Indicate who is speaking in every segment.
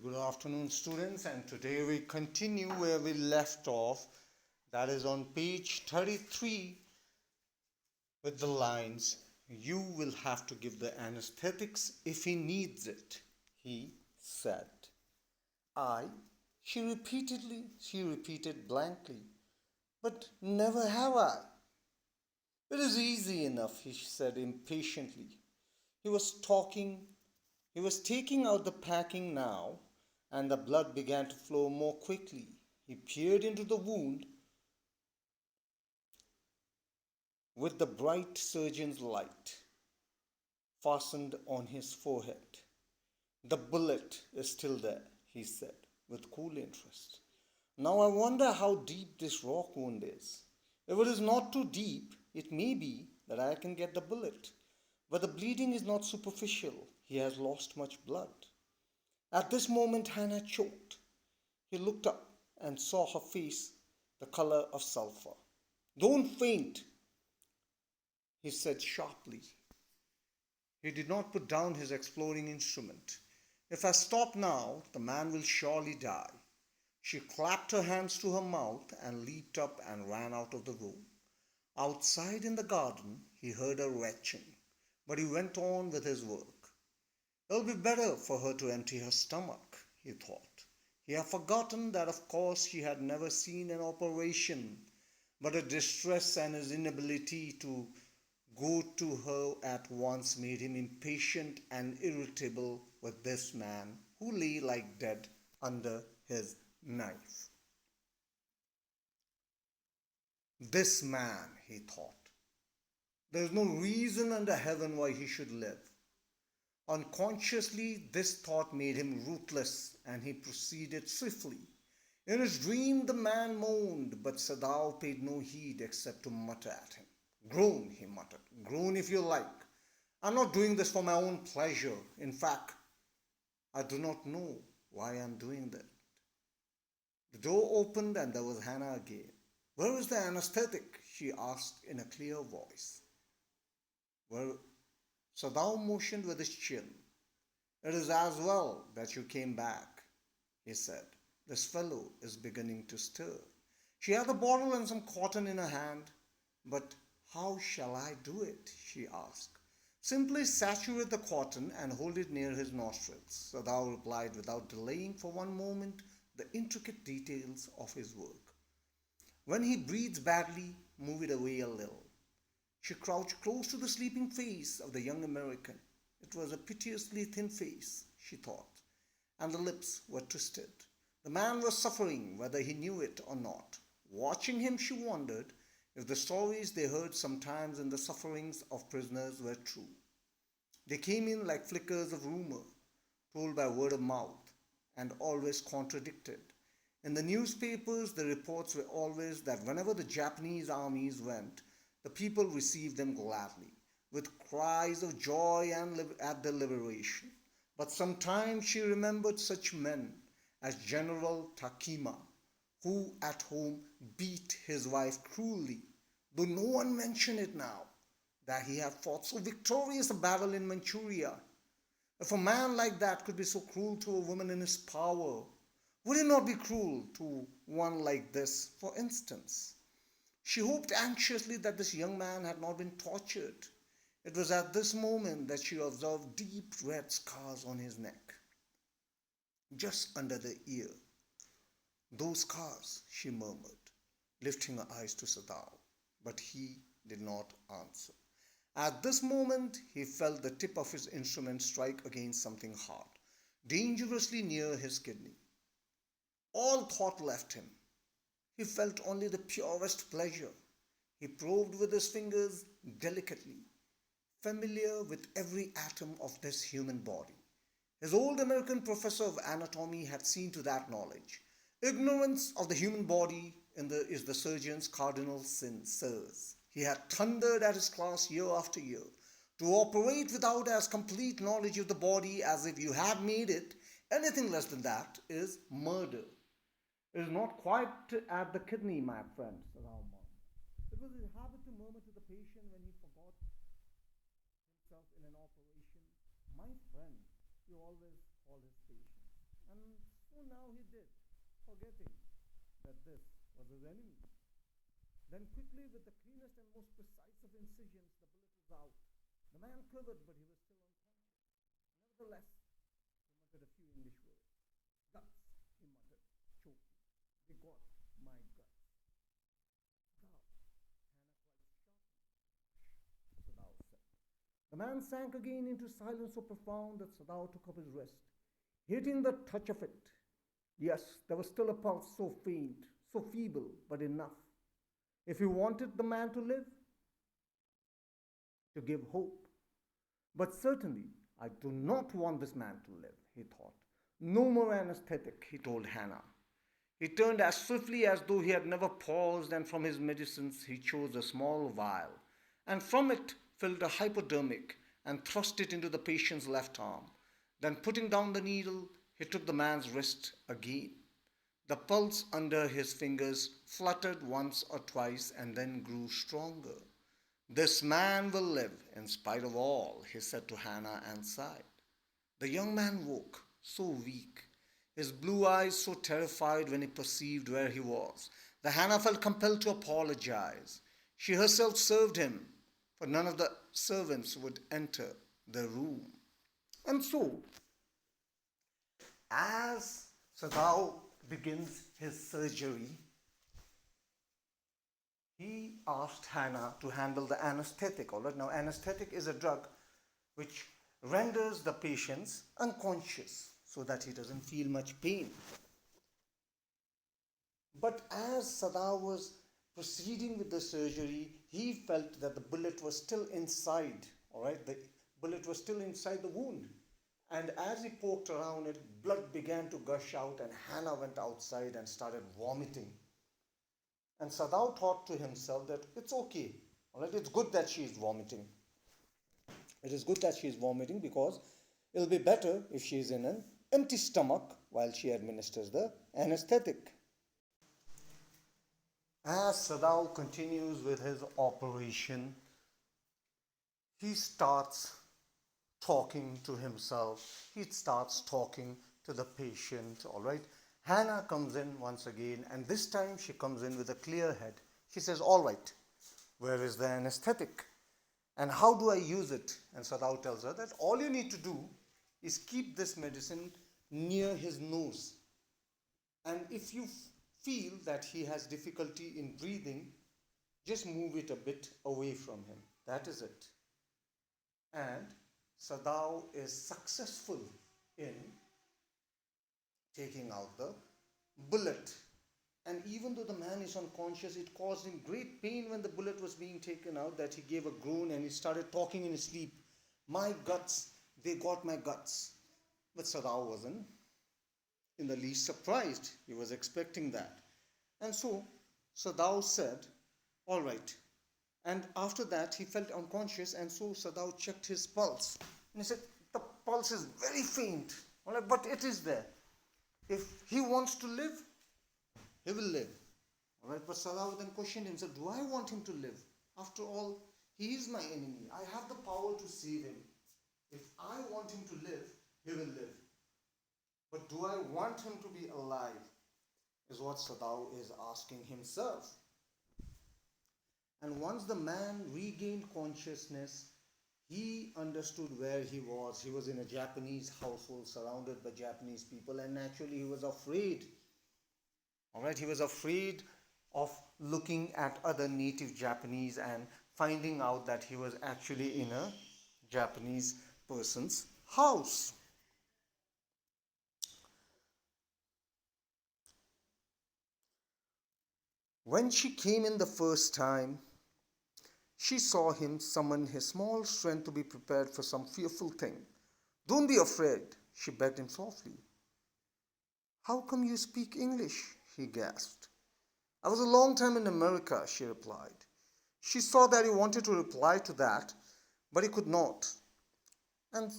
Speaker 1: Very good afternoon, students, and today we continue where we left off. That is on page 33 with the lines, "You will have to give the anesthetics if he needs it," he said. I, she repeated blankly, "But never have I." "It is easy enough," he said impatiently. He was talking He was taking out the packing now, and the blood began to flow more quickly. He peered into the wound with the bright surgeon's light fastened on his forehead. "The bullet is still there," he said with cool interest. "Now I wonder how deep this rock wound is. If it is not too deep, it may be that I can get the bullet. But the bleeding is not superficial. He has lost much blood." At this moment Hannah choked. He looked up and saw her face the color of sulphur. "Don't faint," he said sharply. He did not put down his exploring instrument. "If I stop now, the man will surely die." She clapped her hands to her mouth and leaped up and ran out of the room. Outside in the garden he heard her retching, but he went on with his work. "It'll be better for her to empty her stomach," he thought. He had forgotten that of course she had never seen an operation, but her distress and his inability to go to her at once made him impatient and irritable with this man who lay like dead under his knife. This man, he thought. There is no reason under heaven why he should live. Unconsciously, this thought made him ruthless, and he proceeded swiftly. In his dream, the man moaned, but Sadao paid no heed except to mutter at him. "Groan," he muttered. "Groan if you like. I'm not doing this for my own pleasure. In fact, I do not know why I'm doing that." The door opened and there was Hannah again. "Where is the anesthetic?" she asked in a clear voice. Where Sadao motioned with his chin. "It is as well that you came back," he said. "This fellow is beginning to stir." She had the bottle and some cotton in her hand. "But how shall I do it?" she asked. "Simply saturate the cotton and hold it near his nostrils," Sadao replied without delaying for one moment the intricate details of his work. "When he breathes badly, move it away a little." She crouched close to the sleeping face of the young American. It was a piteously thin face, she thought, and the lips were twisted. The man was suffering, whether he knew it or not. Watching him, she wondered if the stories they heard sometimes in the sufferings of prisoners were true. They came in like flickers of rumor, told by word of mouth, and always contradicted. In the newspapers, the reports were always that whenever the Japanese armies went, the people received them gladly, with cries of joy at their liberation. But sometimes she remembered such men as General Takima, who at home beat his wife cruelly, though no one mentioned it now, that he had fought so victorious a battle in Manchuria. If a man like that could be so cruel to a woman in his power, would he not be cruel to one like this, for instance? She hoped anxiously that this young man had not been tortured. It was at this moment that she observed deep red scars on his neck, just under the ear. "Those scars," she murmured, lifting her eyes to Sadao, but he did not answer. At this moment, he felt the tip of his instrument strike against something hard, dangerously near his kidney. All thought left him. He felt only the purest pleasure. He probed with his fingers delicately, familiar with every atom of this human body. His old American professor of anatomy had seen to that knowledge. Ignorance of the human body is the surgeon's cardinal sin, sirs. He had thundered at his class year after year. To operate without as complete knowledge of the body as if you had made it, anything less than that is murder. "It is not quite at the kidney, my friend," Sadao murmured. It was his habit to murmur to the patient when he forgot himself in an operation. "My friend," he always called his patients. And So now he did, forgetting that this was his enemy. Then quickly, with the cleanest and most precise of incisions, the bullet was out. The man quivered, but he was still unconscious. Nevertheless, he muttered a few English words. Guts, he muttered, choking. They got my guts. Thou, Hannah cried sharply. Sadao said. The man sank again into silence so profound that Sadao took up his rest, hating the touch of it. Yes, there was still a pulse so faint, so feeble, but enough. If he wanted the man to live, to give hope. But certainly, I do not want this man to live, he thought. No more anesthetic, he told Hannah. He turned as swiftly as though he had never paused, and from his medicines he chose a small vial, and from it filled a hypodermic and thrust it into the patient's left arm. Then, putting down the needle, he took the man's wrist again. The pulse under his fingers fluttered once or twice and then grew stronger. This man will live in spite of all, he said to Hannah and sighed. The young man woke, so weak, his blue eyes so terrified when he perceived where he was, that Hannah felt compelled to apologize. She herself served him, for none of the servants would enter the room. And so, as Sadao begins his surgery, he asked Hannah to handle the anesthetic. All right, now anesthetic is a drug which renders the patient unconscious so that he doesn't feel much pain. But as Sadao was proceeding with the surgery, he felt that the bullet was still inside. All right, the bullet was still inside the wound. And as he poked around it, blood began to gush out, and Hannah went outside and started vomiting. And Sadao thought to himself that it's okay. All right, it's good that she is vomiting. It is good that she is vomiting because it'll be better if she is in an empty stomach while she administers the anesthetic. As Sadao continues with his operation, he starts talking to himself. He starts talking to the patient, all right? Hannah comes in once again, and this time she comes in with a clear head. She says, all right, where is the anesthetic? And how do I use it? And Sadao tells her that all you need to do is keep this medicine near his nose. And if you feel that he has difficulty in breathing, just move it a bit away from him. That is it. And Sadao is successful in taking out the bullet. And even though the man is unconscious, it caused him great pain when the bullet was being taken out, that he gave a groan and he started talking in his sleep. My guts, they got my guts. But Sadao wasn't in the least surprised. He was expecting that. And so Sadao said, all right. And after that, he felt unconscious, and so Sadao checked his pulse. And he said, the pulse is very faint, all right, but it is there. If he wants to live, he will live. All right, but Sadao then questioned himself, do I want him to live? After all, he is my enemy. I have the power to save him. If I want him to live, he will live. But do I want him to be alive? Is what Sadao is asking himself. And once the man regained consciousness, he understood where he was. He was in a Japanese household surrounded by Japanese people, and naturally he was afraid. All right, he was afraid of looking at other native Japanese and finding out that he was actually in a Japanese person's house. When she came in the first time, she saw him summon his small strength to be prepared for some fearful thing. Don't be afraid, she begged him softly. How come you speak English? He gasped. I was a long time in America, she replied. She saw that he wanted to reply to that, but he could not. And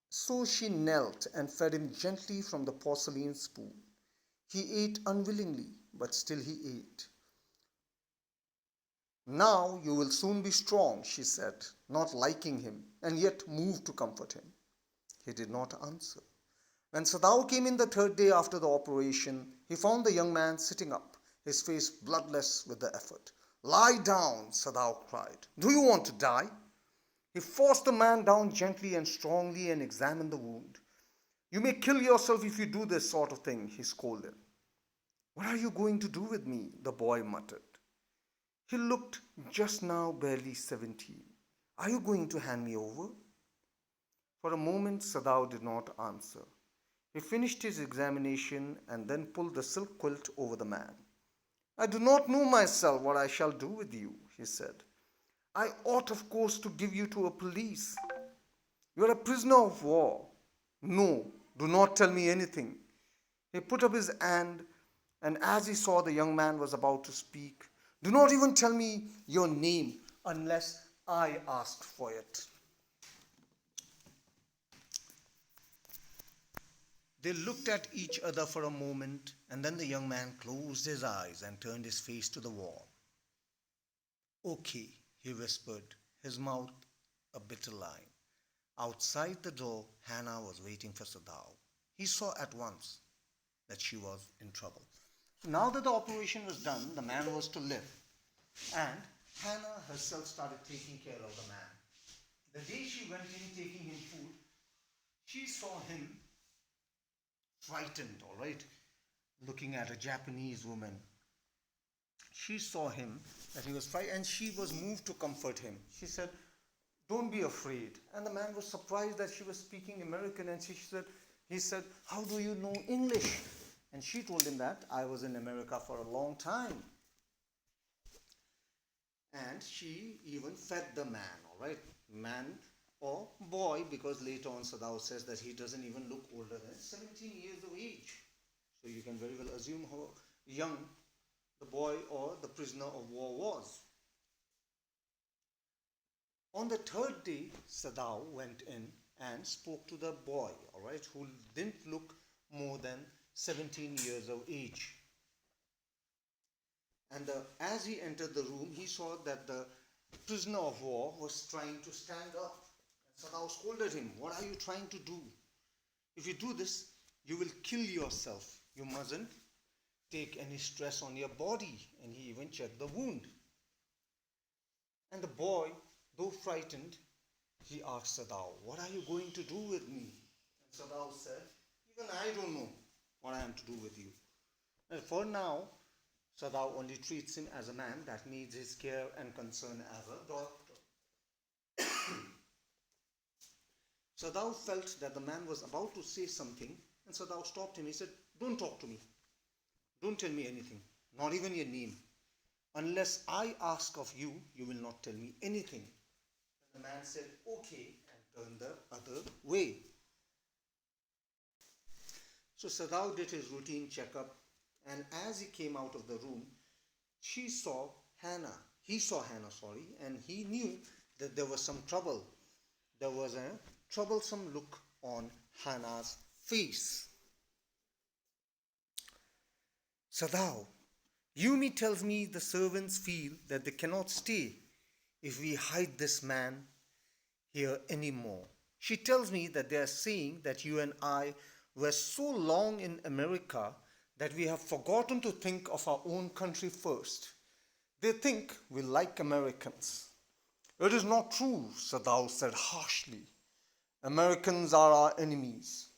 Speaker 1: so she knelt and fed him gently from the porcelain spoon. He ate unwillingly, but still he ate. Now you will soon be strong, she said, not liking him, and yet moved to comfort him. He did not answer. When Sadao came in the third day after the operation, he found the young man sitting up, his face bloodless with the effort. "Lie down," Sadao cried. "Do you want to die?" He forced the man down gently and strongly and examined the wound. "You may kill yourself if you do this sort of thing," he scolded. "What are you going to do with me?" the boy muttered. He looked just now barely 17. "Are you going to hand me over?" For a moment, Sadao did not answer. He finished his examination and then pulled the silk quilt over the man. "I do not know myself what I shall do with you," he said. "I ought, of course, to give you to a police. You are a prisoner of war. No, do not tell me anything." He put up his hand, and as he saw the young man was about to speak, "Do not even tell me your name unless I ask for it." They looked at each other for a moment, and then the young man closed his eyes and turned his face to the wall. "Okay," he whispered, his mouth a bitter line. Outside the door, Hannah was waiting for Sadao. He saw at once that she was in trouble. So now that the operation was done, the man was to live. And Hannah herself started taking care of the man. The day she went in taking him food, she saw him frightened, all right, looking at a Japanese woman. She saw him that he was frightened, and she was moved to comfort him. She said, "Don't be afraid." And the man was surprised that she was speaking American, and he said, "How do you know English?" And she told him that, "I was in America for a long time." And she even fed the man, all right, man or boy, because later on Sadao says that he doesn't even look older than 17 years of age. So you can very well assume how young the boy or the prisoner of war was. On the third day, Sadao went in and spoke to the boy, all right, who didn't look more than 17 years of age. And as he entered the room, he saw that the prisoner of war was trying to stand up. And Sadao scolded him, "What are you trying to do? If you do this, you will kill yourself. You mustn't take any stress on your body." And he even checked the wound. And the boy, though frightened, he asked Sadao, "What are you going to do with me?" And Sadao said, "Even I don't know what I am to do with you. And for now, Sadao only treats him as a man that needs his care and concern as a doctor." Sadao felt that the man was about to say something, and Sadao stopped him. He said, "Don't talk to me. Don't tell me anything, not even your name. Unless I ask of you, you will not tell me anything." And the man said, "Okay," and turned the other way. So Sadao did his routine checkup, and as he came out of the room, he saw Hannah, and he knew that there was some trouble. There was a troublesome look on Hannah's face. "Sadao, Yumi tells me the servants feel that they cannot stay if we hide this man here anymore. She tells me that they are saying that you and I were so long in America that we have forgotten to think of our own country first. They think we like Americans." "It is not true," Sadao said harshly. "Americans are our enemies.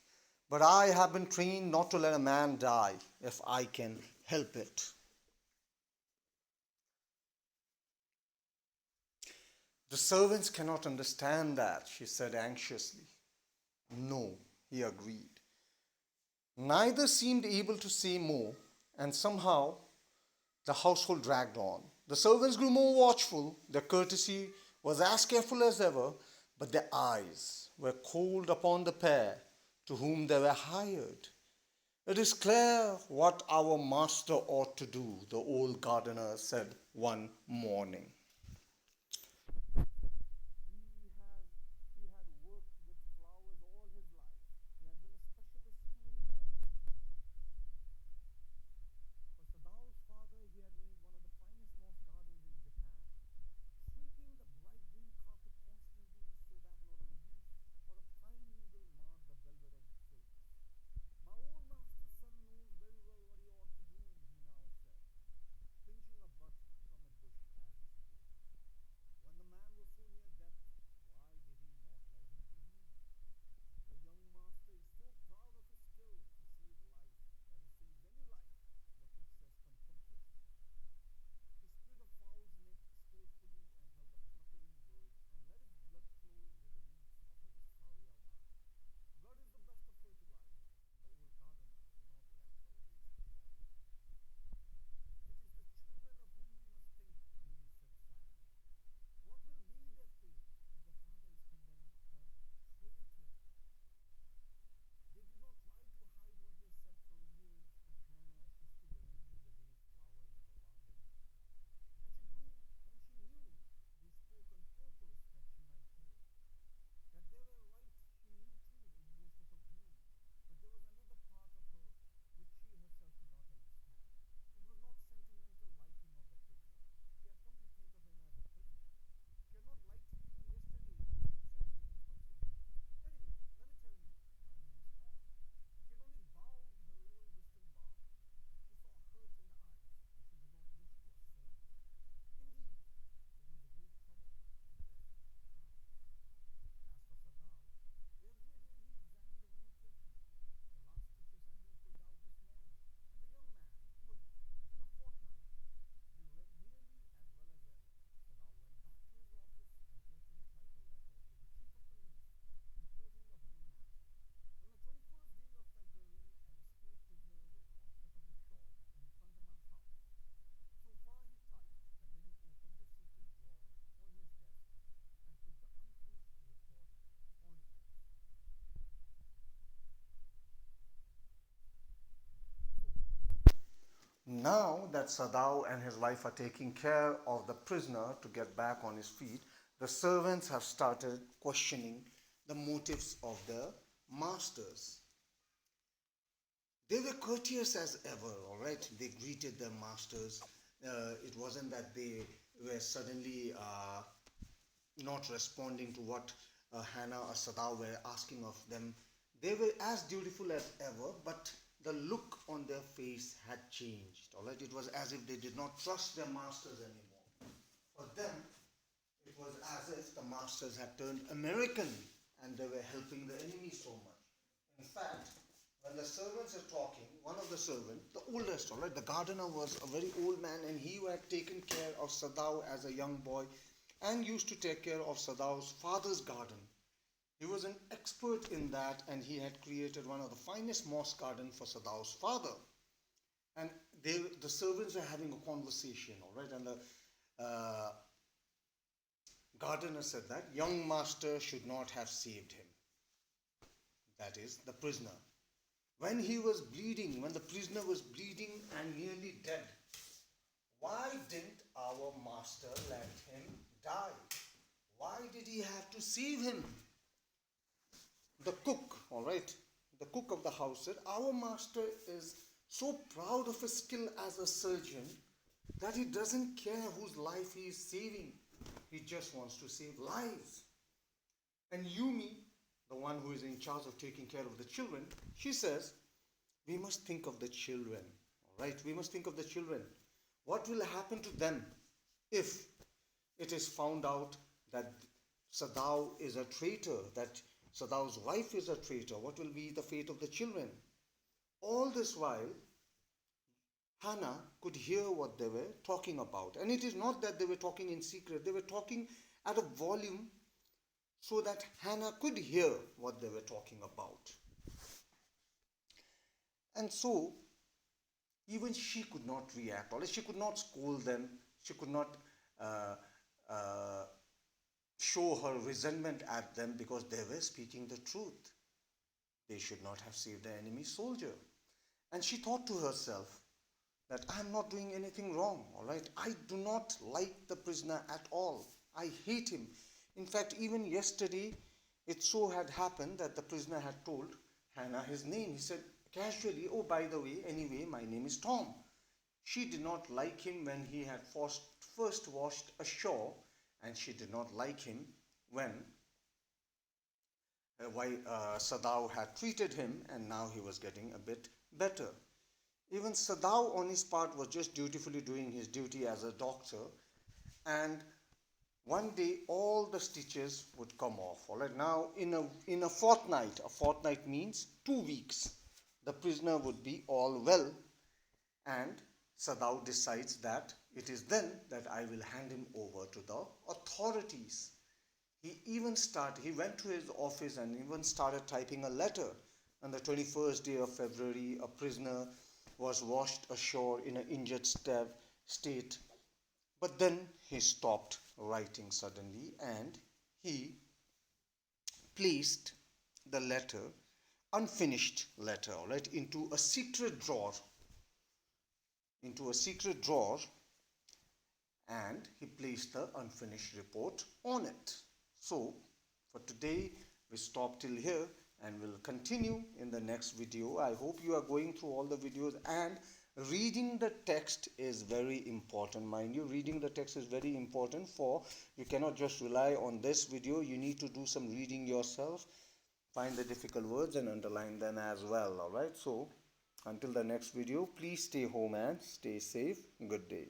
Speaker 1: But I have been trained not to let a man die if I can help it." "The servants cannot understand that," she said anxiously. "No," he agreed. Neither seemed able to say more, and somehow the household dragged on. The servants grew more watchful, their courtesy was as careful as ever, but their eyes were cold upon the pair to whom they were hired. "It is clear what our master ought to do," the old gardener said one morning. He had worked with flowers all his life. He had been a specialist too in moss. For Sadao's father, he had made one of the finest moss gardens in Japan, sweeping the bright green carpet constantly so that not a leaf or a pine needle marred the velvet of silk. now that Sadao and his wife are taking care of the prisoner to get back on his feet, the servants have started questioning the motives of their masters. They were courteous as ever, all right? They greeted their masters. It wasn't that they were suddenly not responding to what Hannah or Sadao were asking of them. They were as dutiful as ever, but the look on their face had changed. All right, it was as if they did not trust their masters anymore. For them, it was as if the masters had turned American and they were helping the enemy so much. In fact, when the servants are talking, one of the servants, the oldest, all right, the gardener was a very old man and he had taken care of Sadao as a young boy and used to take care of Sadao's father's garden. He was an expert in that and he had created one of the finest moss gardens for Sadao's father. And the servants were having a conversation, all right, and the gardener said that young master should not have saved him. That is, the prisoner. When he was bleeding, when the prisoner was bleeding and nearly dead, why didn't our master let him die? Why did he have to save him? The cook, all right, the cook of the house said, our master is so proud of his skill as a surgeon that he doesn't care whose life he is saving. He just wants to save lives. And Yumi, the one who is in charge of taking care of the children, she says, we must think of the children, all right? We must think of the children. What will happen to them if it is found out that Sadao is a traitor, that Sadao's wife is a traitor? What will be the fate of the children? All this while, Hannah could hear what they were talking about. And it is not that they were talking in secret. They were talking at a volume so that Hannah could hear what they were talking about. And so, even she could not react, or she could not scold them. She could not show her resentment at them because they were speaking the truth. They should not have saved the enemy soldier. And she thought to herself that I'm not doing anything wrong, all right? I do not like the prisoner at all. I hate him. In fact, even yesterday, it so had happened that the prisoner had told Hannah his name. He said casually, oh, by the way, anyway, my name is Tom. She did not like him when he had first washed ashore, and she did not like him when Sadao had treated him, and now he was getting a bit better. Even Sadao on his part was just dutifully doing his duty as a doctor, and one day all the stitches would come off. All right, now in a fortnight means 2 weeks, the prisoner would be all well, and Sadao decides that it is then that I will hand him over to the authorities. He went to his office and even started typing a letter. On the 21st day of February, a prisoner was washed ashore in an injured state. But then he stopped writing suddenly and he placed the letter, unfinished letter, all right, into a secret drawer. And he placed the unfinished report on it. So for today we stop till here and we'll continue in the next video. I hope you are going through all the videos, and reading the text is very important. Mind you, reading the text is very important. For you cannot just rely on this video. You need to do some reading yourself, find the difficult words and underline them as well. All right, so until the next video, please stay home and stay safe. Good day.